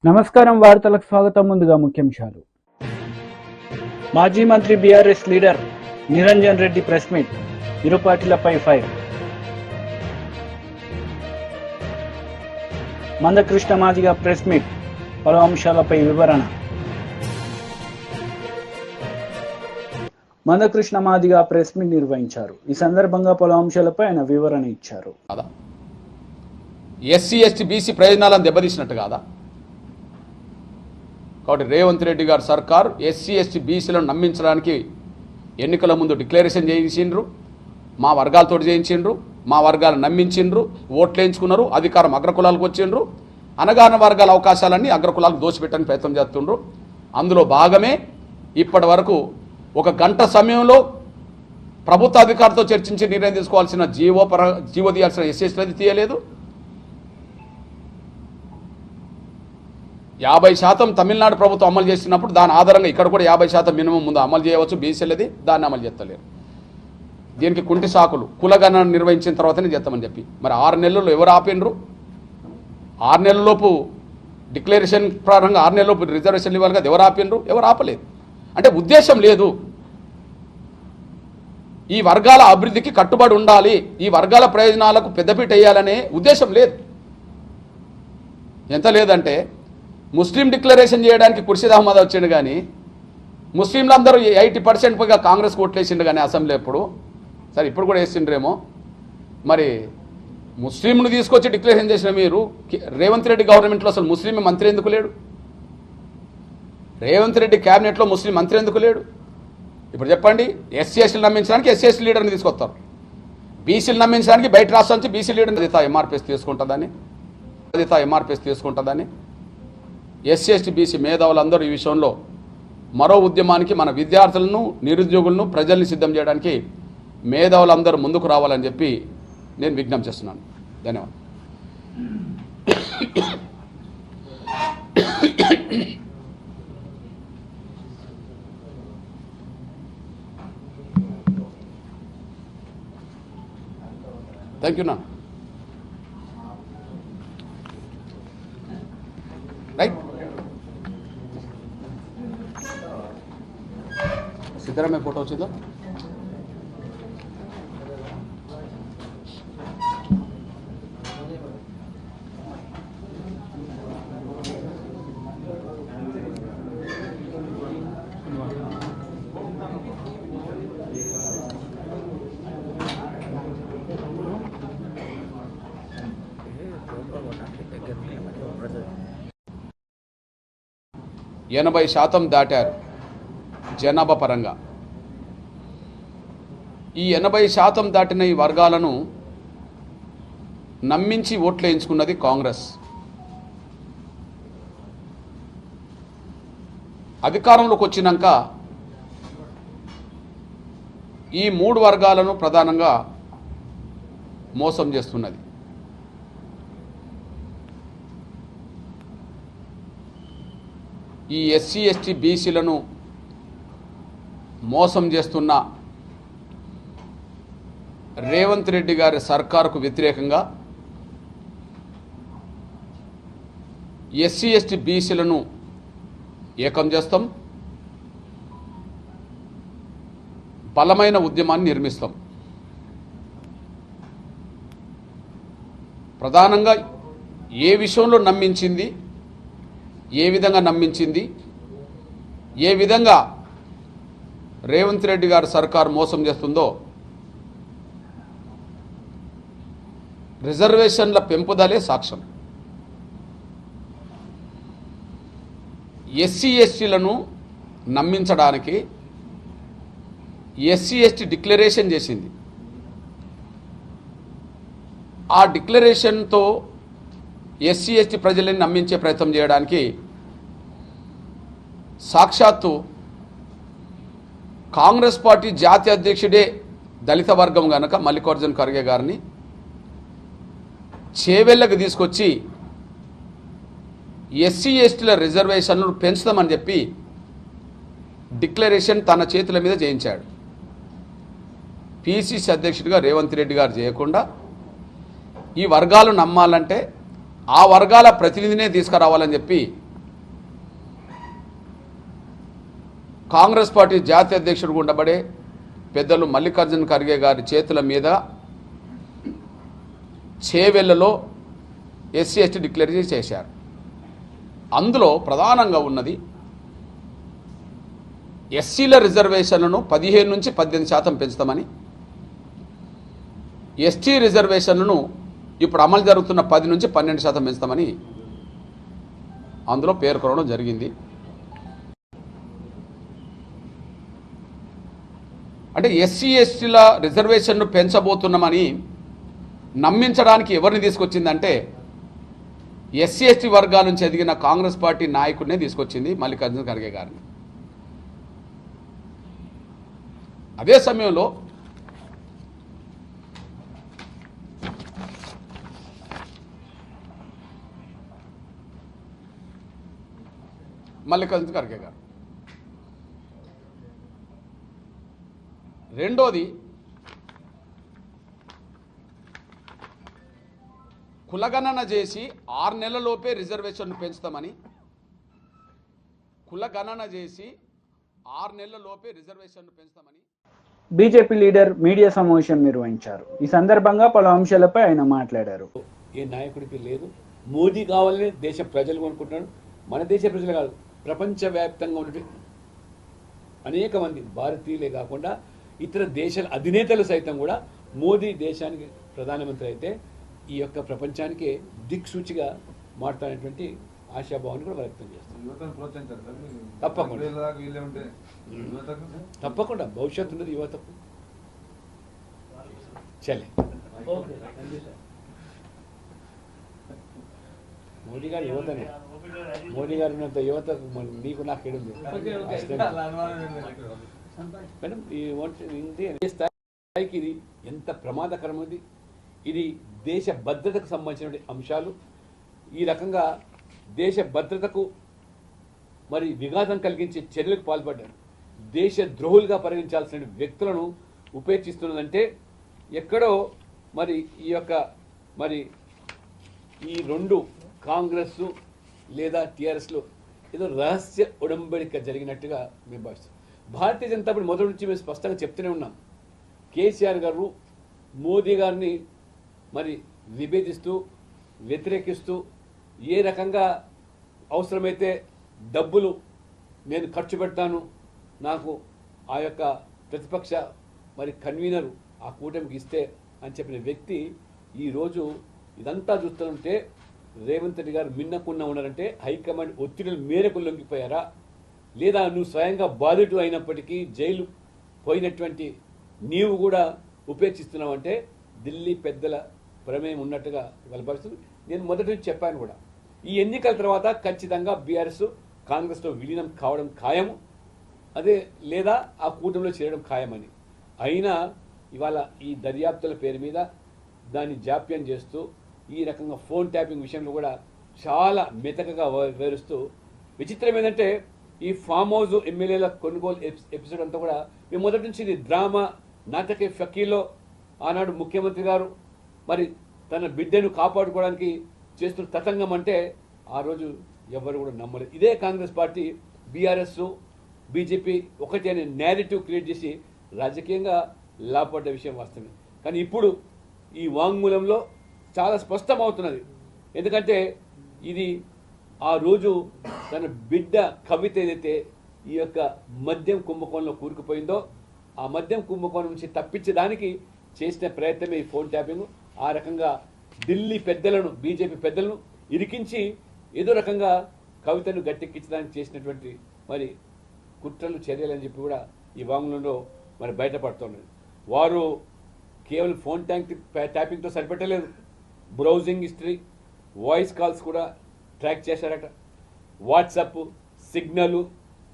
నమస్కారం వార్తలకు స్వాగతం. ముందుగా ముఖ్యాంశాలు. మాజీ మంత్రి BRS leader Niranjan Reddy press meet, ఇరు పార్టీలపై fire. Mandakrishna Madiga press meet, పలు అంశాలపై వివరణ. మందకృష్ణ మాదిగ ప్రెస్ మీట్ నిర్వహించారు. ఈ సందర్భంగా పలు అంశాలపై ఆయన వివరణ ఇచ్చారు. ఎస్సీ ఎస్టీ బీసీ ప్రయోజనాలను దెబ్బతీసినట్టు కాదా? కాబట్టి రేవంత్ రెడ్డి గారు సర్కారు ఎస్సీ ఎస్టీ బీసీలను నమ్మించడానికి ఎన్నికల ముందు డిక్లరేషన్ చేయించిండ్రు, మా వర్గాలతో చేయించిండ్రు, మా వర్గాలను నమ్మించిండ్రు, ఓట్లు వేయించుకున్నారు, అధికారం అగ్రకులాలకు వచ్చిండ్రు, అనగాన వర్గాల అవకాశాలన్నీ అగ్రకులాలకు దోచిపెట్టడానికి ప్రయత్నం చేస్తుండ్రు. అందులో భాగమే ఇప్పటి వరకు 1 గంట సమయంలో ప్రభుత్వ అధికారులతో చర్చించి నిర్ణయం తీసుకోవాల్సిన జీవో తీయాల్సిన ఎస్సీఎస్టీ తీయలేదు. 50% తమిళనాడు ప్రభుత్వం అమలు చేసినప్పుడు దాని ఆధారంగా ఇక్కడ కూడా 50% మినిమం ముందు అమలు చేయవచ్చు బీసీలది, దాన్ని అమలు చేస్తలేరు. దీనికి కుంటి సాకులు కులగణన నిర్వహించిన తర్వాతనే చేస్తామని చెప్పి మరి 6 నెలల్లో ఎవరు ఆపినరు? 6 నెలలలోపు డిక్లరేషన్ ప్రారంభంగా 6 నెలలలోపు రిజర్వేషన్లు ఇవ్వాలి కదా, ఎవరు ఆపినరు? ఎవరు ఆపలేదు. అంటే ఉద్దేశం లేదు. ఈ వర్గాల అభివృద్ధికి కట్టుబడి ఉండాలి, ఈ వర్గాల ప్రయోజనాలకు పెద్దపీట వేయాలనే ఉద్దేశం లేదు. ఎంత లేదంటే ముస్లిం డిక్లరేషన్ చేయడానికి ఖుర్షీద్ అహ్మద్ వచ్చిండు, కానీ ముస్లింలందరూ 80% పైగా కాంగ్రెస్ ఓట్లేసిండు కానీ అసెంబ్లీ ఎప్పుడు సరే ఇప్పుడు కూడా వేసిండ్రేమో. మరి ముస్లింను తీసుకొచ్చి డిక్లరేషన్ చేసిన మీరు రేవంత్ రెడ్డి గవర్నమెంట్లో అసలు ముస్లిం మంత్రి ఎందుకు లేడు? రేవంత్ రెడ్డి క్యాబినెట్లో ముస్లిం మంత్రి ఎందుకు లేడు? ఇప్పుడు చెప్పండి. ఎస్సీ ఎస్టీలు నమ్మించడానికి ఎస్సీ ఎస్టీ లీడర్ని తీసుకొస్తారు, బీసీలు నమ్మించడానికి బయట రాష్ట్రం నుంచి బీసీ లీడర్ని ఎంఆర్పీఎస్ తీసుకుంటుందని ఎస్సీ ఎస్టీ బీసీ మేధావులందరూ ఈ విషయంలో మరో ఉద్యమానికి మన విద్యార్థులను, నిరుద్యోగులను, ప్రజల్ని సిద్ధం చేయడానికి మేధావులందరూ ముందుకు రావాలని చెప్పి నేను విజ్ఞప్తి చేస్తున్నాను. ధన్యవాదాలు. థ్యాంక్ యూ నా రైట్. సిద్ధరామయ్య ఫోటో వచ్చిందో? > 80% దాటారు జనాభా పరంగా. ఈ 80% దాటిన ఈ వర్గాలను నమ్మించి ఓట్లు వేయించుకున్నది కాంగ్రెస్. అధికారంలోకి వచ్చినాక ఈ 3 వర్గాలను ప్రధానంగా మోసం చేస్తున్నది. ఈ ఎస్సీ ఎస్టీ బీసీలను మోసం చేస్తున్న రేవంత్ రెడ్డి గారి సర్కారుకు వ్యతిరేకంగా ఎస్సీ ఎస్టీ బీసీలను ఏకం చేస్తాం, బలమైన ఉద్యమాన్ని నిర్మిస్తాం. ప్రధానంగా ఏ విషయంలో నమ్మించింది, ఏ విధంగా నమ్మించింది, ఏ విధంగా రేవంత్ రెడ్డి గారి సర్కారు మోసం చేస్తుందో రిజర్వేషన్ల పెంపుదలే సాక్ష్యం. ఎస్సీ ఎస్టీలను నమ్మించడానికి ఎస్సీ ఎస్టీ డిక్లరేషన్ చేసింది. ఆ డిక్లరేషన్తో ఎస్సీ ఎస్టీ ప్రజలని నమ్మించే ప్రయత్నం చేయడానికి సాక్షాత్తు కాంగ్రెస్ పార్టీ జాతీయ అధ్యక్షుడే దళిత వర్గం గనక మల్లికార్జున ఖర్గే గారిని చేవెళ్ళకు తీసుకొచ్చి ఎస్సీ ఎస్టీల రిజర్వేషన్లు పెంచుతామని చెప్పి డిక్లరేషన్ తన చేతుల మీద చేయించాడు. పిసిసి అధ్యక్షుడిగా రేవంత్ రెడ్డి గారు చేయకుండా ఈ వర్గాలు నమ్మాలంటే ఆ వర్గాల ప్రతినిధినే తీసుకురావాలని చెప్పి కాంగ్రెస్ పార్టీ జాతీయ అధ్యక్షుడు ఉండబడే పెద్దలు మల్లికార్జున ఖర్గే గారి చేతుల మీద చేవెళ్లలో ఎస్సీ ఎస్టీ డిక్లరేషన్ చేశారు. అందులో ప్రధానంగా ఉన్నది ఎస్సీల రిజర్వేషన్లను 15 నుంచి 18% పెంచుతామని, ఎస్టీ రిజర్వేషన్లను ఇప్పుడు అమలు జరుగుతున్న 10 నుంచి 12% పెంచుతామని అందులో పేర్కొనడం జరిగింది. అంటే ఎస్సీ ఎస్టీల రిజర్వేషన్ను పెంచబోతున్నామని నమ్మించడానికి ఎవరిని తీసుకొచ్చిందంటే ఎస్సీ ఎస్టీ వర్గాల నుంచి ఎదిగిన కాంగ్రెస్ పార్టీ నాయకుడినే తీసుకొచ్చింది, మల్లికార్జున ఖర్గే గారిని. అదే సమయంలో మల్లికార్జున ఖర్గే గారు రెండోది కులగణన చేసి 6 నెలలలోపే రిజర్వేషన్ను పెంచుతామని, కులగణన చేసి 6 నెలలలోపే రిజర్వేషన్ను పెంచుతామని బీజేపీ లీడర్ మీడియా సమావేశం నిర్వహించారు. ఈ సందర్భంగా పలు అంశాలపై ఆయన మాట్లాడారు. ఏ నాయకుడికి లేదు. మోదీ కావాలని దేశ ప్రజలు అనుకుంటున్నాడు. మన దేశ ప్రజలు కాదు, ప్రపంచవ్యాప్తంగా ఉన్నటువంటి అనేక మంది భారతీయులే కాకుండా ఇతర దేశాల అధినేతలు సైతం కూడా మోదీ దేశానికి ప్రధానమంత్రి అయితే ఈ యొక్క ప్రపంచానికి దిక్సూచిగా మాట్లాడేటువంటి ఆశాభావాన్ని కూడా వ్యక్తం చేస్తారు. తప్పకుండా భవిష్యత్తు ఉన్నది యువతకు. చలే మోడీ గారు యువతనే, మోడీ గారు ఉన్నంత యువత నీకు నాకేడుంది మేడం. ఈ స్థాయికి ఇది ఎంత ప్రమాదకరమైనది. ఇది దేశ భద్రతకు సంబంధించిన అంశాలు. ఈ రకంగా దేశ భద్రతకు మరి విఘాతం కలిగించే చర్యలకు పాల్పడ్డారు. దేశ ద్రోహులుగా పరిగణించాల్సిన వ్యక్తులను ఉపేక్షిస్తున్నదంటే ఎక్కడో మరి ఈ యొక్క మరి ఈ రెండు కాంగ్రెస్ లేదా టీఆర్ఎస్లో ఏదో రహస్య ఉడంబడిక జరిగినట్టుగా మేము భావిస్తాం. భారతీయ జనతా పార్టీ మొదటి నుంచి మేము స్పష్టంగా చెప్తూనే ఉన్నాం. కేసీఆర్ గారు మోదీ గారిని మరి విభేదిస్తూ వ్యతిరేకిస్తూ ఏ రకంగా అవసరమైతే డబ్బులు నేను ఖర్చు పెడతాను, నాకు ఆ యొక్క ప్రతిపక్ష మరి కన్వీనరు ఆ కూటమికి ఇస్తే అని చెప్పిన వ్యక్తి ఈరోజు ఇదంతా చూస్తుంటే రేవంత్ రెడ్డి గారు మిన్నకుండా ఉన్నారంటే హైకమాండ్ ఒత్తిడిల మేరకు లొంగిపోయారా, లేదా నువ్వు స్వయంగా బాధితుడు అయినప్పటికీ జైలు పోయినటువంటి నీవు కూడా ఉపేక్షిస్తున్నావంటే ఢిల్లీ పెద్దల ప్రమేయం ఉన్నట్టుగా వాళ్ళ పరిస్థితి. నేను మొదటి నుంచి చెప్పాను కూడా, ఈ ఎన్నికల తర్వాత ఖచ్చితంగా బీఆర్ఎస్ కాంగ్రెస్లో విలీనం కావడం ఖాయము, అదే లేదా ఆ కూటమిలో చేరడం ఖాయమని. అయినా ఇవాళ ఈ దర్యాప్తుల పేరు మీద దాన్ని జాప్యం చేస్తూ ఈ రకంగా ఫోన్ ట్యాపింగ్ విషయంలో కూడా చాలా మెతకగా వివరిస్తూ, విచిత్రం ఏంటంటే ఈ ఫామ్ హౌస్ ఎమ్మెల్యేల కొనుగోలు ఎపిసోడ్ అంతా కూడా మేము మొదటి నుంచి ఇది డ్రామా నాటకే ఫకీలో ఆనాడు ముఖ్యమంత్రి గారు మరి తన బిడ్డను కాపాడుకోవడానికి చేస్తున్న తతంగం అంటే ఆ రోజు ఎవరు కూడా నమ్మలేదు. ఇదే కాంగ్రెస్ పార్టీ బీఆర్ఎస్ బీజేపీ ఒకటి అనే నేరేటివ్ క్రియేట్ చేసి రాజకీయంగా లాభపడ్డ విషయం వాస్తవమే. కానీ ఇప్పుడు ఈ వాంగ్మూలంలో చాలా స్పష్టమవుతున్నది. ఎందుకంటే ఇది ఆ రోజు తన బిడ్డ కవిత ఏదైతే ఈ యొక్క మద్యం కుంభకోణంలో కూరుకుపోయిందో ఆ మద్యం కుంభకోణం నుంచి తప్పించడానికి చేసిన ప్రయత్నమే ఈ ఫోన్ ట్యాపింగ్. ఆ రకంగా ఢిల్లీ పెద్దలను బీజేపీ పెద్దలను ఇరికించి ఏదో రకంగా కవితను గట్టెక్కించడానికి చేసినటువంటి మరి కుట్రలు చర్యలని చెప్పి కూడా ఈ వాంగ్మూలంలో మరి బయటపడుతున్నది. వారు కేవలం ఫోన్ ట్యాపింగ్తో సరిపెట్టలేదు, బ్రౌజింగ్ హిస్టరీ, వాయిస్ కాల్స్ కూడా ట్రాక్ చేశారట, వాట్సాప్, సిగ్నల్,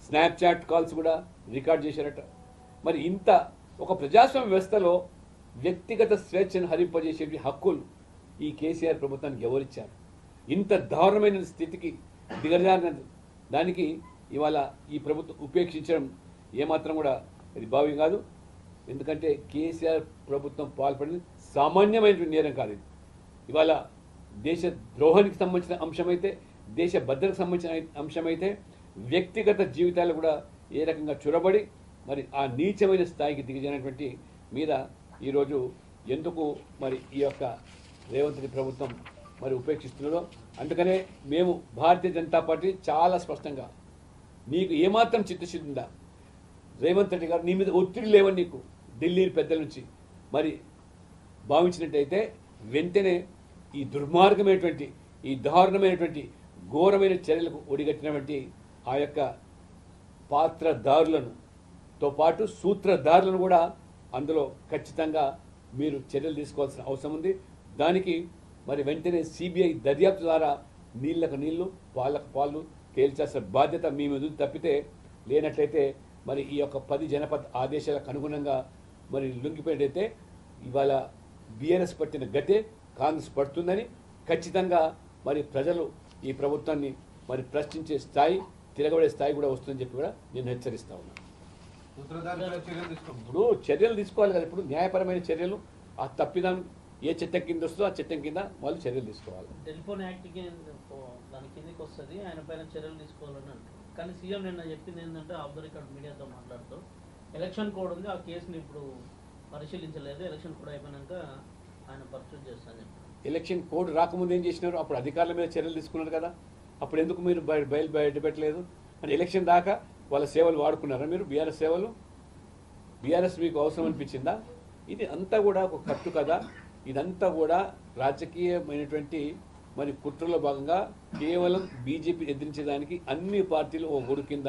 స్నాప్చాట్ కాల్స్ కూడా రికార్డ్ చేశారట. మరి ఇంత ఒక ప్రజాస్వామ్య వ్యవస్థలో వ్యక్తిగత స్వేచ్ఛను హరింపజేసే హక్కులు ఈ కేసీఆర్ ప్రభుత్వానికి ఎవరిచ్చారు? ఇంత దారుణమైన స్థితికి దిగజారిన దానికి ఇవాళ ఈ ప్రభుత్వం ఉపేక్షించడం ఏమాత్రం కూడా ఇది భావ్యం కాదు. ఎందుకంటే కేసీఆర్ ప్రభుత్వం పాల్పడింది సామాన్యమైన నేరం కాదు. ఇది ఇవాళ దేశ ద్రోహానికి సంబంధించిన అంశమైతే, దేశ భద్రతకు సంబంధించిన అంశమైతే, వ్యక్తిగత జీవితాలు కూడా ఏ రకంగా చొరబడి మరి ఆ నీచమైన స్థాయికి దిగజారినటువంటి మీద ఈరోజు ఎందుకు మరి ఈ యొక్క రేవంత్ రెడ్డి ప్రభుత్వం మరి ఉపేక్షిస్తున్నదో అందుకనే మేము భారతీయ జనతా పార్టీ చాలా స్పష్టంగా నీకు ఏమాత్రం చిత్తశుద్ధి ఉందా రేవంత్ రెడ్డి గారు నీ మీద ఒత్తిడి లేవని నీకు ఢిల్లీ పెద్దల నుంచి మరి భావించినట్టయితే వెంటనే ఈ దుర్మార్గమైనటువంటి ఈ దారుణమైనటువంటి ఘోరమైన చర్యలకు ఒడిగట్టినటువంటి ఆ యొక్క పాత్రదారులతో పాటు సూత్రధారులను కూడా అందులో ఖచ్చితంగా మీరు చర్యలు తీసుకోవాల్సిన అవసరం ఉంది. దానికి మరి వెంటనే సిబిఐ దర్యాప్తు ద్వారా నీళ్లకు నీళ్లు పాలకు పాలు తేల్చాల్సిన బాధ్యత మీ మీద తప్పితే లేనట్లయితే మరి ఈ యొక్క 10 జనపద్ ఆదేశాలకు అనుగుణంగా మరి లొంగిపోయినట్టయితే ఇవాళ బీఆర్ఎస్ పట్టిన గతే కాంగ్రెస్ పడుతుందని ఖచ్చితంగా మరి ప్రజలు ఈ ప్రభుత్వాన్ని మరి ప్రశ్నించే స్థాయి తిరగబడే స్థాయి కూడా వస్తుందని చెప్పి కూడా నేను హెచ్చరిస్తా ఉన్నాను. ఇప్పుడు చర్యలు తీసుకోవాలి కదా. ఇప్పుడు న్యాయపరమైన చర్యలు ఆ తప్పిదాన్ని ఏ చట్టం కింద వస్తుందో ఆ చట్టం కింద వాళ్ళు చర్యలు తీసుకోవాలి. టెలిఫోన్ యాక్ట్ దాని కిందకి వస్తుంది, ఆయన పైన చర్యలు తీసుకోవాలని అంటారు. కానీ సీఎం నిన్న చెప్పింది ఏంటంటే ఆఫ్ ద రికార్డ్ మీడియాతో మాట్లాడుతూ ఎలక్షన్ కోడ్ ఉంది, ఆ కేసుని ఇప్పుడు పరిశీలించలేదు, ఎలక్షన్ కోడ్ అయిపోయినాక ఆయన పర్సూట్ చేస్తానని చెప్పారు. ఎలక్షన్ కోడ్ రాకముందు ఏం చేసినారు? అప్పుడు అధికారుల మీద చర్యలు తీసుకున్నారు కదా. అప్పుడు ఎందుకు మీరు బయట పెట్టలేదు? అంటే ఎలక్షన్ దాకా వాళ్ళ సేవలు వాడుకున్నారా మీరు? బీఆర్ఎస్ సేవలు, బీఆర్ఎస్ మీకు అవసరం అనిపించిందా? ఇది అంతా కూడా ఒక కట్టు కదా. ఇదంతా కూడా రాజకీయమైనటువంటి మరి కుట్రలో భాగంగా కేవలం బీజేపీ ఎదిరించేదానికి అన్ని పార్టీలు ఓ గొడుగు కింద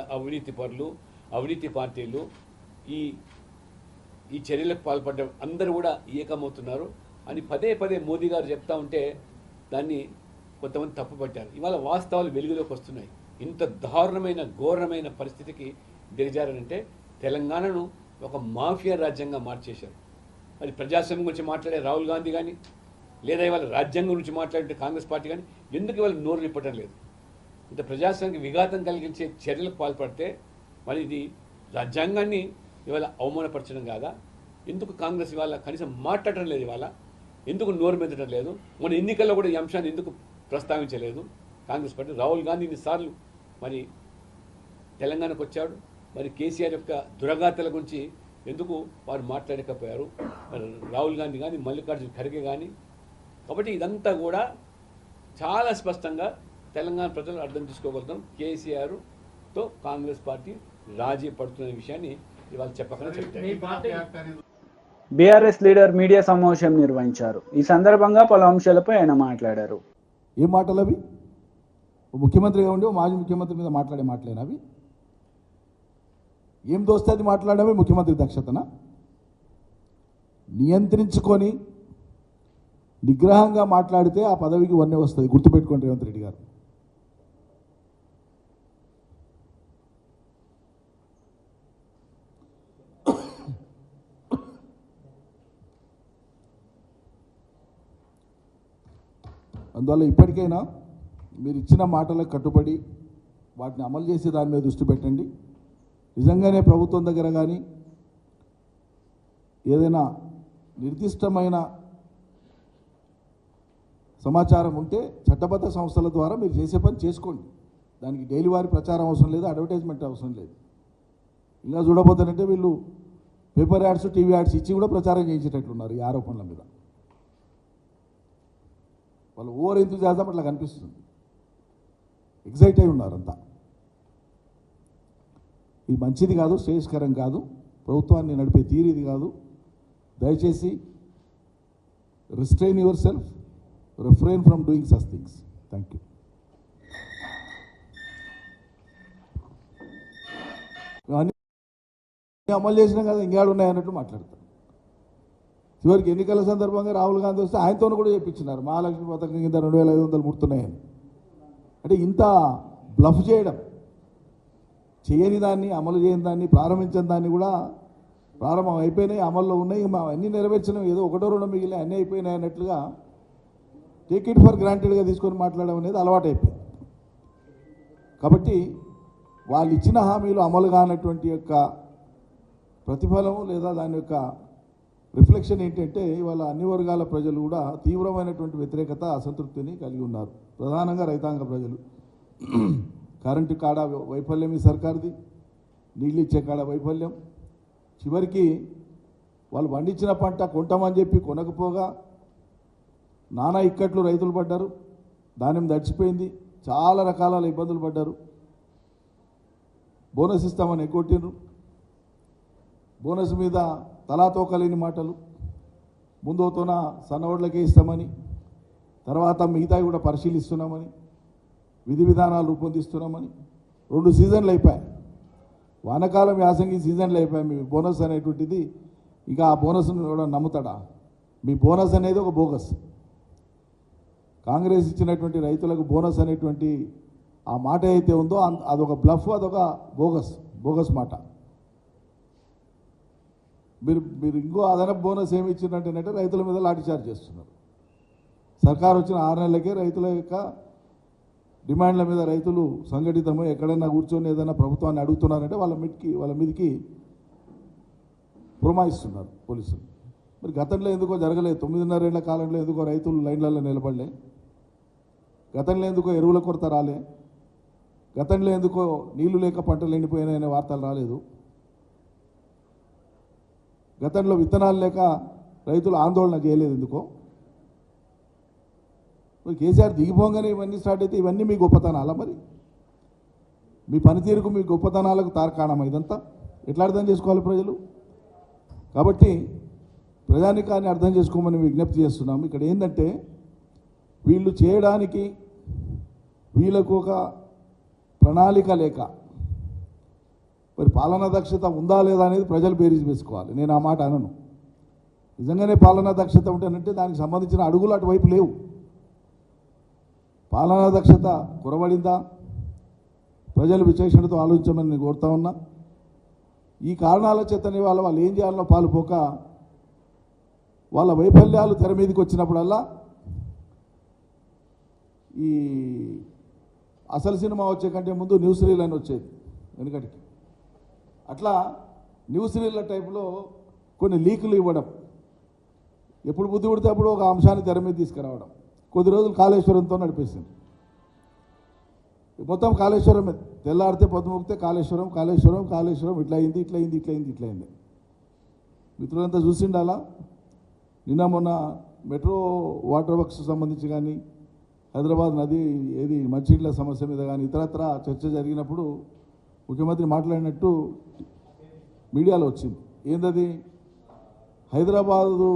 అవినీతి పార్టీలు ఈ చర్యలకు పాల్పడ్డ అందరూ కూడా ఏకమవుతున్నారు అని పదే పదే మోదీ గారు చెప్తా ఉంటే దాన్ని కొంతమంది తప్పుపట్టారు. ఇవాళ వాస్తవాలు వెలుగులోకి వస్తున్నాయి. ఇంత దారుణమైన ఘోరమైన పరిస్థితికి దిగజారంటే తెలంగాణను ఒక మాఫియా రాజ్యంగా మార్చేశారు. మరి ప్రజాస్వామ్యం గురించి మాట్లాడే రాహుల్ గాంధీ కానీ లేదా ఇవాళ రాజ్యాంగం గురించి మాట్లాడే కాంగ్రెస్ పార్టీ కానీ ఎందుకు ఇవాళ నోరు నిప్పటం లేదు? ఇంత ప్రజాస్వామ్యానికి విఘాతం కలిగించే చర్యలకు పాల్పడితే మరి ఇది రాజ్యాంగాన్ని ఇవాళ అవమానపరచడం కాదా? ఎందుకు కాంగ్రెస్ ఇవాళ కనీసం మాట్లాడటం లేదు? ఇవాళ ఎందుకు నోరు మెదటం లేదు? మన ఎన్నికల్లో కూడా ఈ అంశాన్ని ఎందుకు ప్రస్తావించలేదు కాంగ్రెస్ పార్టీ? రాహుల్ గాంధీ ఇన్నిసార్లు మరి తెలంగాణకు వచ్చాడు. మరి కేసీఆర్ యొక్క దురగాతల గురించి ఎందుకు వారు మాట్లాడకపోయారు? మరి రాహుల్ గాంధీ కానీ మల్లికార్జున ఖర్గే కానీ. కాబట్టి ఇదంతా కూడా చాలా స్పష్టంగా తెలంగాణ ప్రజలు అర్థం చేసుకోగలుగుతాం. కేసీఆర్తో కాంగ్రెస్ పార్టీ రాజీ పడుతున్న విషయాన్ని ఇవాళ చెప్పకనే చెప్తారు. బీఆర్ఎస్ లీడర్ మీడియా సమావేశం నిర్వహించారు. ఈ సందర్భంగా పలు అంశాలపై ఆయన మాట్లాడారు. ఏం మాటలు అవి? ముఖ్యమంత్రిగా ఉండి మాజీ ముఖ్యమంత్రి మీద మాట్లాడే మాటలేనా అవి? ఏం దోస్తే అది మాట్లాడమే ముఖ్యమంత్రి దక్షతన? నియంత్రించుకొని నిగ్రహంగా మాట్లాడితే ఆ పదవికి వన్నె వస్తుంది. గుర్తుపెట్టుకోండి రేవంత్ రెడ్డి గారు. అందువల్ల ఇప్పటికైనా మీరు ఇచ్చిన మాటలకు కట్టుబడి వాటిని అమలు చేసే దాని మీద దృష్టి పెట్టండి. నిజంగానే ప్రభుత్వం దగ్గర కానీ ఏదైనా నిర్దిష్టమైన సమాచారం ఉంటే చట్టబద్ధ సంస్థల ద్వారా మీరు చేసే పని చేసుకోండి. దానికి డైలీ వారి ప్రచారం అవసరం లేదు, అడ్వర్టైజ్మెంట్ అవసరం లేదు. ఇంకా చూడబోతానంటే వీళ్ళు పేపర్ యాడ్స్, టీవీ యాడ్స్ ఇచ్చి కూడా ప్రచారం చేయించేటట్లున్నారు ఈ ఆరోపణల మీద. వాళ్ళు ఓవర్ ఎంతూజియాజం అట్లా కనిపిస్తుంది. ఎగ్జైట్ అయి ఉన్నారంతా. ఇది మంచిది కాదు, శ్రేయస్కరం కాదు, ప్రభుత్వాన్ని నడిపే తీరు ఇది కాదు. దయచేసి restrain your self, refrain from doing such things. Thank you. అమలు చేసినా కదా ఇంకేడు ఉన్నాయన్నట్టు మాట్లాడతారు. చివరికి ఎన్నికల సందర్భంగా రాహుల్ గాంధీ వస్తే ఆయనతో కూడా చెప్పించినారు మహాలక్ష్మి పథకం కింద 2500 ముడుతున్నాయని. అంటే ఇంత బ్లఫ్ చేయడం, చేయని దాన్ని, అమలు చేయని దాన్ని, ప్రారంభించని దాన్ని కూడా ప్రారంభం అయిపోయినాయి, అమల్లో ఉన్నాయి, అన్నీ నెరవేర్చడం, ఏదో ఒకటో రెండో మిగిలిన అన్నీ అయిపోయినాయి అన్నట్లుగా టేక్ ఇట్ ఫర్ గ్రాంటెడ్గా తీసుకొని మాట్లాడడం అనేది అలవాటు అయిపోయింది. కాబట్టి వాళ్ళు ఇచ్చిన హామీలు అమలు కానటువంటి యొక్క ప్రతిఫలం లేదా దాని యొక్క రిఫ్లెక్షన్ ఏంటంటే ఇవాళ అన్ని వర్గాల ప్రజలు కూడా తీవ్రమైనటువంటి వ్యతిరేకత, అసంతృప్తిని కలిగి ఉన్నారు. ప్రధానంగా రైతాంగ ప్రజలు. కరెంటు కాడ వైఫల్యం ఈ సర్కార్ది, నీళ్ళు ఇచ్చే కాడ వైఫల్యం, చివరికి వాళ్ళు పండించిన పంట కొంటామని చెప్పి కొనకపోగా నానా ఇక్కట్లు రైతులు పడ్డారు, ధాన్యం దడిచిపోయింది, చాలా రకాల ఇబ్బందులు పడ్డారు. బోనస్ ఇస్తామని ఎగ్గొట్టిండ్రు, బోనస్ మీద తలా తోకలేని మాటలు, ముందుతోన సన్నోడ్లకే ఇస్తామని, తర్వాత మిగతావి కూడా పరిశీలిస్తున్నామని, విధి విధానాలు రూపొందిస్తున్నామని. 2 సీజన్లు అయిపోయాయి, వానకాలం యాసంగి సీజన్లు అయిపోయాయి. మీ బోనస్ అనేటువంటిది ఇక ఆ బోనస్ను కూడా నమ్ముతాడా? మీ బోనస్ అనేది ఒక బోగస్. కాంగ్రెస్ ఇచ్చినటువంటి రైతులకు బోనస్ అనేటువంటి ఆ మాట అయితే ఉందో అదొక బ్లఫ్, అదొక బోగస్ మాట. మీరు ఇంకో అదనపు బోనస్ ఏమి ఇచ్చినట్టేనంటే రైతుల మీద లాఠీచార్జ్ చేస్తున్నారు. సర్కారు వచ్చిన 6 నెలలకే రైతుల యొక్క డిమాండ్ల మీద రైతులు సంఘటితమై ఎక్కడైనా కూర్చొని ఏదైనా ప్రభుత్వాన్ని అడుగుతున్నారంటే వాళ్ళ మీదకి పురమాయిస్తున్నారు పోలీసులు. మరి గతంలో ఎందుకో జరగలేదు, 9.5 ఏళ్ల కాలంలో ఎందుకో రైతులు లైన్లలో నిలబడలే, గతంలో ఎందుకో ఎరువుల కొరత రాలే, గతంలో ఎందుకో నీళ్లు లేక పంటలు ఎండిపోయినాయనే వార్తలు రాలేదు, గతంలో విత్తనాలు లేక రైతులు ఆందోళన చేయలేదు ఎందుకో. మరి కేసీఆర్ దిగిపోగానే ఇవన్నీ స్టార్ట్ అయితే ఇవన్నీ మీ గొప్పతనాలా? మరి మీ పనితీరుకు మీ గొప్పతనాలకు తార్కాణం ఇదంతా ఎట్లా అర్థం చేసుకోవాలి ప్రజలు? కాబట్టి ప్రజానికాన్ని అర్థం చేసుకోమని విజ్ఞప్తి చేస్తున్నాము. ఇక్కడ ఏంటంటే వీళ్ళు చేయడానికి వీళ్ళకు ఒక ప్రణాళిక లేక, మరి పాలనా దక్షత ఉందా లేదా అనేది ప్రజలు బేరీజ్ వేసుకోవాలి. నేను ఆ మాట అనను. నిజంగానే పాలనా దక్షత ఉంటేనంటే దానికి సంబంధించిన అడుగులు అటువైపు లేవు. పాలనా దక్షత కొరబడిందా? ప్రజలు విచక్షణతో ఆలోచించమని నేను కోరుతా ఉన్నా. ఈ కారణాల చేతనే వాళ్ళు ఏం చేయాలనో పాలుపోక వాళ్ళ వైఫల్యాలు తెర మీదకి వచ్చినప్పుడల్లా ఈ అసలు సినిమా వచ్చే కంటే ముందు న్యూస్ రీల్ అని వచ్చేది వెనుకటికి. అట్లా న్యూస్ రీల్ల టైప్లో కొన్ని లీకులు ఇవ్వడం, ఎప్పుడు బుద్ధి పుడితే అప్పుడు ఒక అంశాన్ని తెర మీద తీసుకురావడం. కొద్ది రోజులు కాళేశ్వరంతో నడిపేసింది. మొత్తం కాళేశ్వరం తెల్లారితే పొద్దుముక్తే కాళేశ్వరం కాళేశ్వరం కాళేశ్వరం ఇట్లా అయింది ఇట్లా అయింది ఇట్లా అయింది ఇట్లా అయింది. మిత్రులంతా చూసిండాలా, నిన్న మొన్న మెట్రో వాటర్ వర్క్స్ సంబంధించి కానీ హైదరాబాద్ నది ఏది మంచినీళ్ళ సమస్య మీద కానీ ఇతరత్ర చర్చ జరిగినప్పుడు ముఖ్యమంత్రి మాట్లాడినట్టు మీడియాలో వచ్చింది. ఏంటది? హైదరాబాదు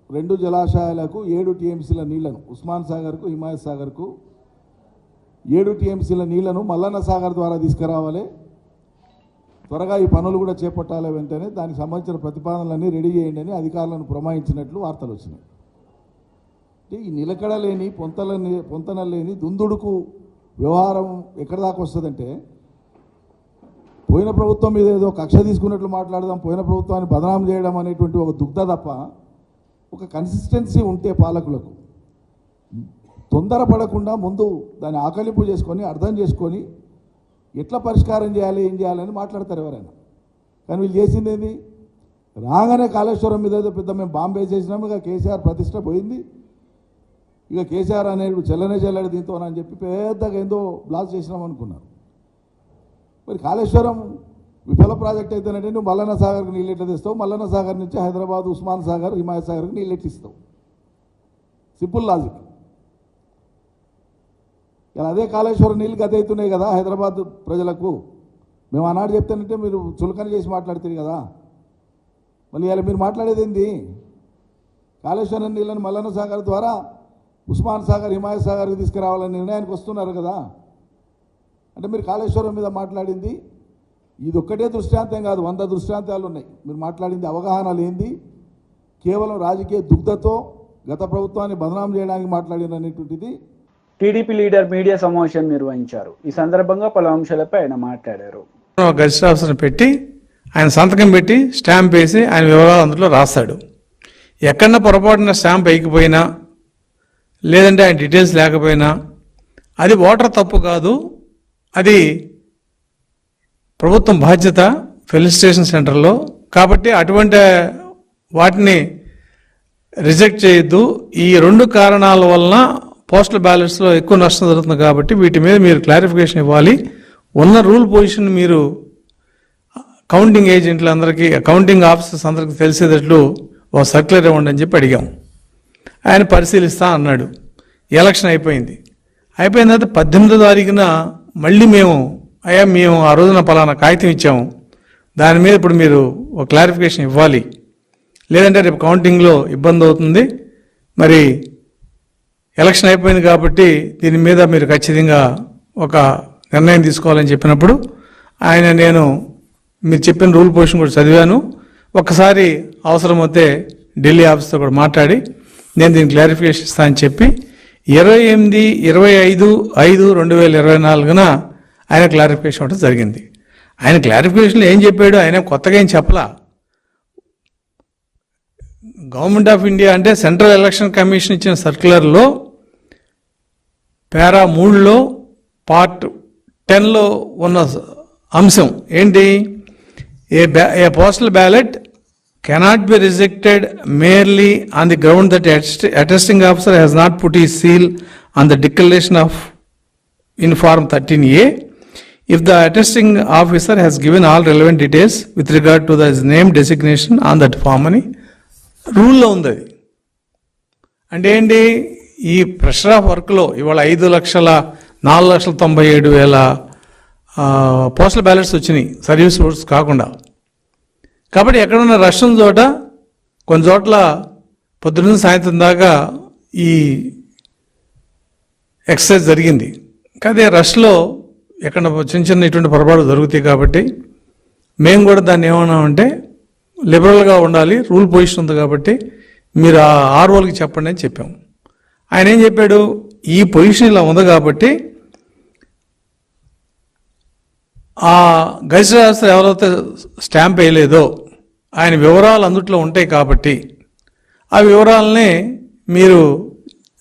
2 జలాశయాలకు 7 టీఎంసీల నీళ్లను, ఉస్మాన్ సాగర్కు హిమాయత్ సాగర్కు 7 టీఎంసీల నీళ్లను మల్లన్న సాగర్ ద్వారా తీసుకురావాలి, త్వరగా ఈ పనులు కూడా చేపట్టాలి, వెంటనే దానికి సంబంధించిన ప్రతిపాదనలన్నీ రెడీ చేయండి అని అధికారులను పురమాయించినట్లు వార్తలు వచ్చినాయి. అంటే ఈ నిలకడలేని పొంతనలేని దుందుడుకు వ్యవహారం ఎక్కడి దాకా వస్తుందంటే, పోయిన ప్రభుత్వం మీద ఏదో కక్ష తీసుకున్నట్లు మాట్లాడదాం, పోయిన ప్రభుత్వాన్ని బదనాం చేయడం అనేటువంటి ఒక దుగ్ధ తప్ప ఒక కన్సిస్టెన్సీ ఉంటే పాలకులకు తొందరపడకుండా ముందు దాన్ని ఆకలింపు చేసుకొని అర్థం చేసుకొని ఎట్లా పరిష్కారం చేయాలి ఏం చేయాలని మాట్లాడతారు ఎవరైనా. కానీ వీళ్ళు చేసింది ఏంది? రాగానే కాళేశ్వరం మీద ఏదో పెద్ద మేము బాంబే చేసినాము, ఇక కేసీఆర్ ప్రతిష్ట పోయింది, ఇక కేసీఆర్ అనేది చెల్లడు దీంతో అని చెప్పి పెద్దగా ఏందో బ్లాక్ చేసినాం అనుకున్నారు. మరి కాళేశ్వరం విఫల ప్రాజెక్ట్ అయితేనంటే నువ్వు మల్లన్న సాగర్కి నీళ్ళు ఎట్లా తెస్తావు, మల్లన్న సాగర్ నుంచి హైదరాబాద్ ఉస్మాన్ సాగర్ హిమాయత్ సాగర్కి నీళ్ళు ఎట్లా ఇస్తావు? Simple logic. ఇలా అదే కాళేశ్వరం నీళ్ళు గత అవుతున్నాయి కదా హైదరాబాద్ ప్రజలకు. మేము ఆనాడు చెప్తానంటే మీరు చులకన చేసి మాట్లాడుతుంది కదా. మళ్ళీ ఇలా మీరు మాట్లాడేది ఏంది? కాళేశ్వరం నీళ్ళని మల్లన్న సాగర్ ద్వారా ఉస్మాన్ సాగర్ హిమాయత్ సాగర్కి తీసుకురావాలని నిర్ణయానికి వస్తున్నారు కదా. అంటే మీరు కాళేశ్వరం మీద మాట్లాడింది ఇది ఒక్కటే దృష్టాంతం కాదు, 100 దృష్టాంతాలు ఉన్నాయి. మీరు మాట్లాడింది అవగాహన లేనిది, కేవలం రాజకీయ దుగ్ధతో గత ప్రభుత్వాన్ని బదనాం చేయడానికి మాట్లాడినటువంటిది. టీడీపీ లీడర్ మీడియా సమావేశం నిర్వహించారు. ఈ సందర్భంగా పలు అంశాలపై ఆయన మాట్లాడారు. గెస్ట్ ఆఫీసర్ని పెట్టి ఆయన సంతకం పెట్టి స్టాంప్ వేసి ఆయన వివరాలు అందులో రాస్తాడు. ఎక్కడన్నా పొరపాటున స్టాంప్ వేయకపోయినా లేదంటే ఆయన డీటెయిల్స్ లేకపోయినా అది ఓటర్ తప్పు కాదు, అది ప్రభుత్వం బాధ్యత ఫెలిసిటేషన్ సెంటర్లో. కాబట్టి అటువంటి వాటిని రిజెక్ట్ చేయొద్దు. ఈ 2 కారణాల వలన పోస్టల్ బ్యాలెట్స్లో ఎక్కువ నష్టం జరుగుతుంది, కాబట్టి వీటి మీద మీరు క్లారిఫికేషన్ ఇవ్వాలి. ఉన్న రూల్ పొజిషన్ మీరు కౌంటింగ్ ఏజెంట్లందరికీ, కౌంటింగ్ ఆఫీసర్స్ అందరికీ తెలిసేటట్లు ఓ సర్క్యులర్ ఇవ్వండి అని చెప్పి అడిగాం. ఆయన పరిశీలిస్తా అన్నాడు. ఎలక్షన్ అయిపోయింది. అయిపోయిన తర్వాత 18వ తారీఖున మళ్ళీ మేము ఆ రోజున పలానా కాగితం ఇచ్చాము, దాని మీద ఇప్పుడు మీరు ఒక క్లారిఫికేషన్ ఇవ్వాలి, లేదంటే రేపు కౌంటింగ్లో ఇబ్బంది అవుతుంది, మరి ఎలక్షన్ అయిపోయింది కాబట్టి దీని మీద మీరు ఖచ్చితంగా ఒక నిర్ణయం తీసుకోవాలని చెప్పినప్పుడు నేను మీరు చెప్పిన రూల్ పొజిషన్ కూడా చదివాను, ఒక్కసారి అవసరమైతే ఢిల్లీ ఆఫీస్తో కూడా మాట్లాడి నేను దీన్ని క్లారిఫికేషన్ ఇస్తానని చెప్పి 25/5/2024 ఆయన క్లారిఫికేషన్ ఇవ్వడం జరిగింది. ఆయన క్లారిఫికేషన్లో ఏం చెప్పాడు, ఆయన కొత్తగా ఏం చెప్పలా. గవర్నమెంట్ ఆఫ్ ఇండియా అంటే సెంట్రల్ ఎలక్షన్ కమిషన్ ఇచ్చిన సర్క్యులర్లో పారా 3లో పార్ట్ 10లో ఉన్న అంశం ఏంటి, a postal ballot cannot be rejected merely on the ground that attesting officer has not put his seal on the declaration of in form 13A if the attesting officer has given all relevant details with regard to the name designation on that form అని రూల్లో ఉంది. అది అంటే ఏంటి, ఈ pressure of వర్క్లో ఇవాళ 5,04,97,000 postal ballots వచ్చినాయి service oats కాకుండా. కాబట్టి ఎక్కడున్న రష్ ఉన్న చోట కొన్ని చోట్ల పొద్దున్న సాయంత్రం దాకా ఈ ఎక్సర్సైజ్ జరిగింది. కానీ రష్లో ఎక్కడ చిన్న చిన్న ఇటువంటి పొరపాటు జరుగుతాయి. కాబట్టి మేము కూడా దాన్ని ఏమన్నామంటే లిబరల్గా ఉండాలి, రూల్ పొజిషన్ ఉంది కాబట్టి మీరు ఆ ఆర్ఓలకి చెప్పండి అని చెప్పాము. ఆయన ఏం చెప్పాడు, ఈ పొజిషన్ ఇలా ఉంది కాబట్టి ఆ గెజిటెడ్ ఆఫీసర్ ఎవరైతే స్టాంప్ వేయలేదో ఆయన వివరాలు అందుట్లో ఉంటాయి కాబట్టి ఆ వివరాలని మీరు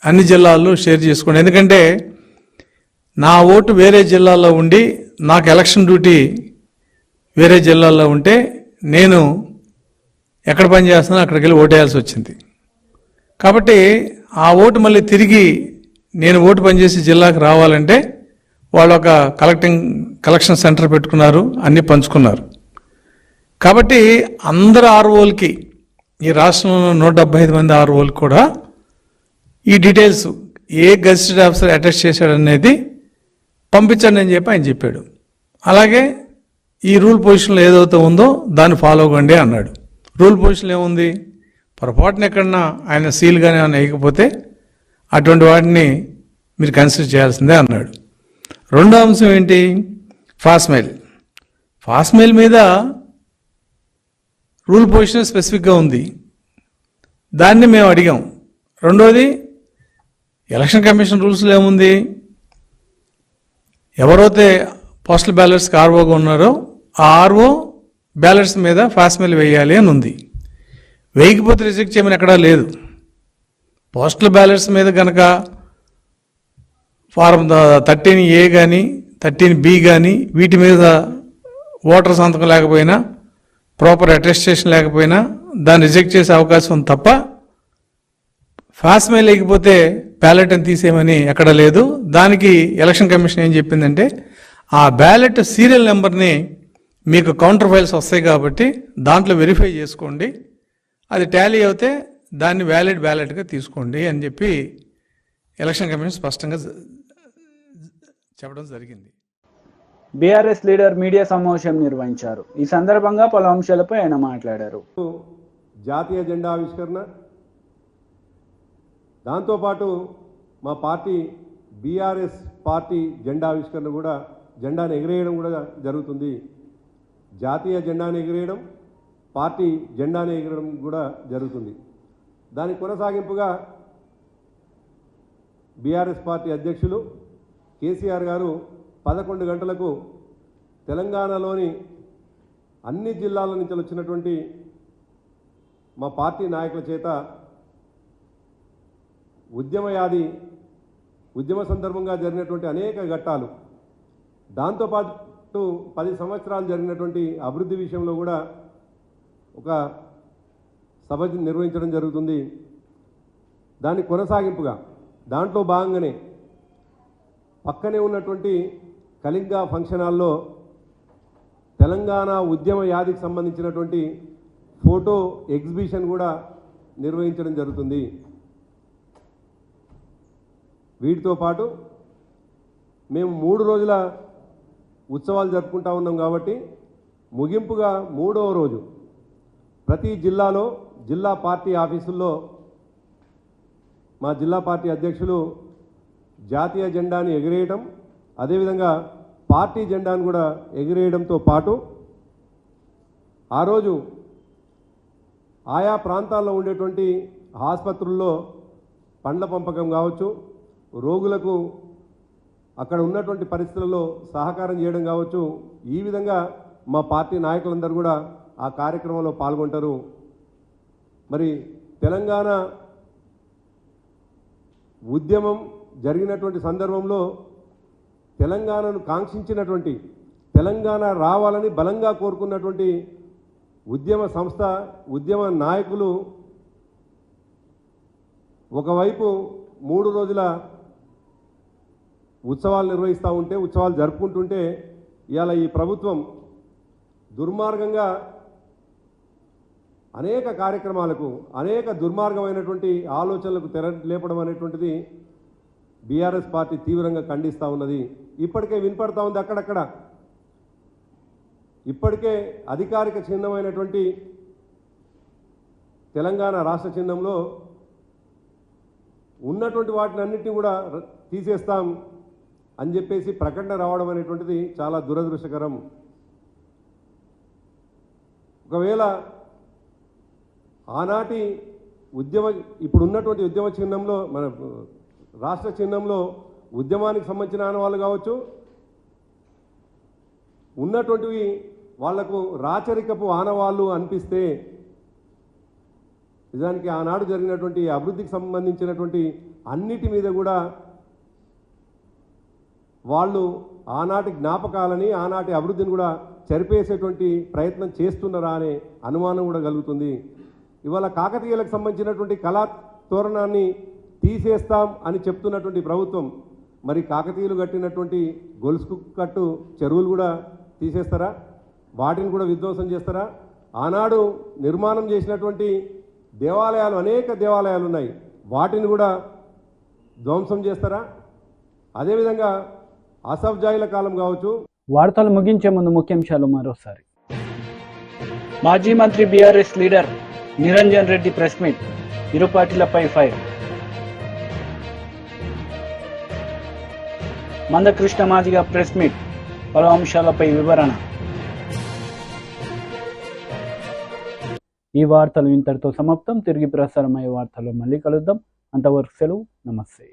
అన్ని జిల్లాల్లో షేర్ చేసుకోండి. ఎందుకంటే నా ఓటు వేరే జిల్లాలో ఉండి నాకు ఎలక్షన్ డ్యూటీ వేరే జిల్లాలో ఉంటే నేను ఎక్కడ పని చేస్తున్నా అక్కడికి వెళ్ళి ఓటేయాల్సి వచ్చింది. కాబట్టి ఆ ఓటు మళ్ళీ తిరిగి నేను ఓటు పనిచేసి జిల్లాకు రావాలంటే వాళ్ళు ఒక కలెక్షన్ సెంటర్ పెట్టుకున్నారు, అన్నీ పంచుకున్నారు. కాబట్టి అందరు ఆర్ఓలకి, ఈ రాష్ట్రంలో 175 మంది ఆర్ఓలకి కూడా ఈ డీటెయిల్స్ ఏ గెజిటెడ్ ఆఫీసర్ అటెస్ట్ చేశాడనేది పంపించండి అని చెప్పి ఆయన చెప్పాడు. అలాగే ఈ రూల్ పొజిషన్లో ఏదైతే ఉందో దాన్ని ఫాలో అవ్వండి అన్నాడు. రూల్ పొజిషన్లో ఏముంది, పొరపాటున ఎక్కడన్నా ఆయన సీల్ కానీ ఏమైనా వేయకపోతే అటువంటి వాటిని మీరు కన్సిడర్ చేయాల్సిందే అన్నాడు. రెండో అంశం ఏంటి, ఫాస్మెయిల్. ఫాస్మెయిల్ మీద రూల్ పొజిషన్ స్పెసిఫిక్గా ఉంది, దాన్ని మేము అడిగాం. రెండోది ఎలక్షన్ కమిషన్ రూల్స్లో ఏముంది, ఎవరైతే పోస్టల్ బ్యాలెట్స్కి ఆర్ఓగా ఉన్నారో ఆ ఆర్ఓ బ్యాలెట్స్ మీద ఫాస్మెయిల్ వేయాలి అని ఉంది. వేయకపోతే రిజెక్ట్ చేయమని ఎక్కడా లేదు. పోస్టల్ బ్యాలెట్స్ మీద కనుక ఫారం 13A కానీ 13B కానీ వీటి మీద ఓటర్ సంతకం లేకపోయినా, ప్రాపర్ అటెస్టేషన్ లేకపోయినా దాన్ని రిజెక్ట్ చేసే అవకాశం ఉంది తప్ప ఫాస్మెయిల్ లేకపోతే బ్యాలెట్ అని తీసేయమని ఎక్కడ లేదు. దానికి ఎలక్షన్ కమిషన్ ఏం చెప్పిందంటే ఆ బ్యాలెట్ సీరియల్ నెంబర్ని మీకు కౌంటర్ ఫైల్స్ వస్తాయి కాబట్టి దాంట్లో వెరిఫై చేసుకోండి, అది టాలీ అవుతే దాన్ని వ్యాలిడ్ బ్యాలెట్గా తీసుకోండి అని చెప్పి ఎలక్షన్ కమిషన్ స్పష్టంగా చెప్పడం జరిగింది. బీఆర్ఎస్ లీడర్ మీడియా సమావేశం నిర్వహించారు. ఈ సందర్భంగా పలు అంశాలపై ఆయన మాట్లాడారు. జాతీయ జెండా ఆవిష్కరణ, దాంతోపాటు మా పార్టీ బీఆర్ఎస్ పార్టీ జెండా ఆవిష్కరణ కూడా, జెండాను ఎగిరేయడం కూడా జరుగుతుంది. జాతీయ జెండాను ఎగిరేయడం, పార్టీ జెండాను ఎగిరడం కూడా జరుగుతుంది. దాని కొనసాగింపుగా బీఆర్ఎస్ పార్టీ అధ్యక్షులు కేసీఆర్ గారు 11 గంటలకు తెలంగాణలోని అన్ని జిల్లాల నుంచి వచ్చినటువంటి మా పార్టీ నాయకుల చేత ఉద్యమ సందర్భంగా జరిగినటువంటి అనేక ఘట్టాలు, దాంతోపాటు 10 సంవత్సరాలు జరిగినటువంటి అభివృద్ధి విషయంలో కూడా ఒక సభ నిర్వహించడం జరుగుతుంది. దాని కొనసాగింపుగా దాంట్లో భాగంగానే పక్కనే ఉన్నటువంటి కళింగ ఫంక్షన్ హాల్లో తెలంగాణ ఉద్యమ యాదికి సంబంధించినటువంటి ఫోటో ఎగ్జిబిషన్ కూడా నిర్వహించడం జరుగుతుంది. వీటితో పాటు మేము 3 రోజుల ఉత్సవాలు జరుపుకుంటా ఉన్నాం కాబట్టి ముగింపుగా 3వ రోజు ప్రతి జిల్లాలో జిల్లా పార్టీ ఆఫీసుల్లో మా జిల్లా పార్టీ అధ్యక్షులు జాతీయ జెండాని ఎగిరేయడం, అదేవిధంగా పార్టీ జెండాను కూడా ఎగిరేయడంతో పాటు ఆ రోజు ఆయా ప్రాంతాల్లో ఉండేటువంటి ఆసుపత్రుల్లో పండ్ల పంపకం కావచ్చు, రోగులకు అక్కడ ఉన్నటువంటి పరిస్థితులలో సహకారం చేయడం కావచ్చు, ఈ విధంగా మా పార్టీ నాయకులందరూ కూడా ఆ కార్యక్రమంలో పాల్గొంటారు. మరి తెలంగాణ ఉద్యమం జరిగినటువంటి సందర్భంలో తెలంగాణను కాంక్షించినటువంటి, తెలంగాణ రావాలని బలంగా కోరుకున్నటువంటి ఉద్యమ సంస్థ, ఉద్యమ నాయకులు ఒకవైపు 3 రోజుల ఉత్సవాలు నిర్వహిస్తూ ఉంటే, ఉత్సవాలు జరుపుకుంటుంటే, ఇవాళ ఈ ప్రభుత్వం దుర్మార్గంగా అనేక కార్యక్రమాలకు, అనేక దుర్మార్గమైనటువంటి ఆలోచనలకు తెర లేపడం అనేటువంటిది బీఆర్ఎస్ పార్టీ తీవ్రంగా ఖండిస్తూ ఉన్నది. ఇప్పటికే వినపడతా ఉంది అక్కడక్కడ. ఇప్పటికే అధికారిక చిహ్నమైనటువంటి తెలంగాణ రాష్ట్ర చిహ్నంలో ఉన్నటువంటి వాటిని అన్నింటినీ కూడా తీసేస్తాం అని చెప్పేసి ప్రకటన రావడం అనేటువంటిది చాలా దురదృష్టకరం. ఒకవేళ ఆనాటి ఇప్పుడు ఉన్నటువంటి ఉద్యమ చిహ్నంలో, మన రాష్ట్ర చిహ్నంలో ఉద్యమానికి సంబంధించిన ఆనవాళ్ళు కావచ్చు, ఉన్నటువంటివి వాళ్లకు రాచరికపు ఆనవాళ్ళు అనిపిస్తే, నిజానికి ఆనాడు జరిగినటువంటి అభివృద్ధికి సంబంధించినటువంటి అన్నిటి మీద కూడా వాళ్ళు ఆనాటి జ్ఞాపకాలని, ఆనాటి అభివృద్ధిని కూడా చెరిపేసేటువంటి ప్రయత్నం చేస్తున్నారా అనే అనుమానం కూడా కలుగుతుంది. ఇవాళ కాకతీయులకు సంబంధించినటువంటి కళా తోరణాన్ని తీసేస్తాం అని చెప్తున్నటువంటి ప్రభుత్వం, మరి కాకతీయులు కట్టినటువంటి గొలుసు కట్టు చెరువులు కూడా తీసేస్తారా? వాటిని కూడా విధ్వంసం చేస్తారా? ఆనాడు నిర్మాణం చేసినటువంటి దేవాలయాలు, అనేక దేవాలయాలు ఉన్నాయి, వాటిని కూడా ధ్వంసం చేస్తారా? అదేవిధంగా అసఫ్జాయిల కాలం కావచ్చు. వార్తలు ముగించే ముందు ముఖ్యాంశాలు మరోసారి. మాజీ మంత్రి BRS leader Niranjan Reddy press meet, ఇరు పార్టీలపై fire. Mandakrishna Madiga press meet, పలు అంశాలపై వివరణ. ఈ వార్తలు ఇంతటితో సమాప్తం. తిరిగి ప్రసారమయ్యే వార్తలు మళ్ళీ కలుద్దాం. అంతవరకు సెలవు. నమస్తే.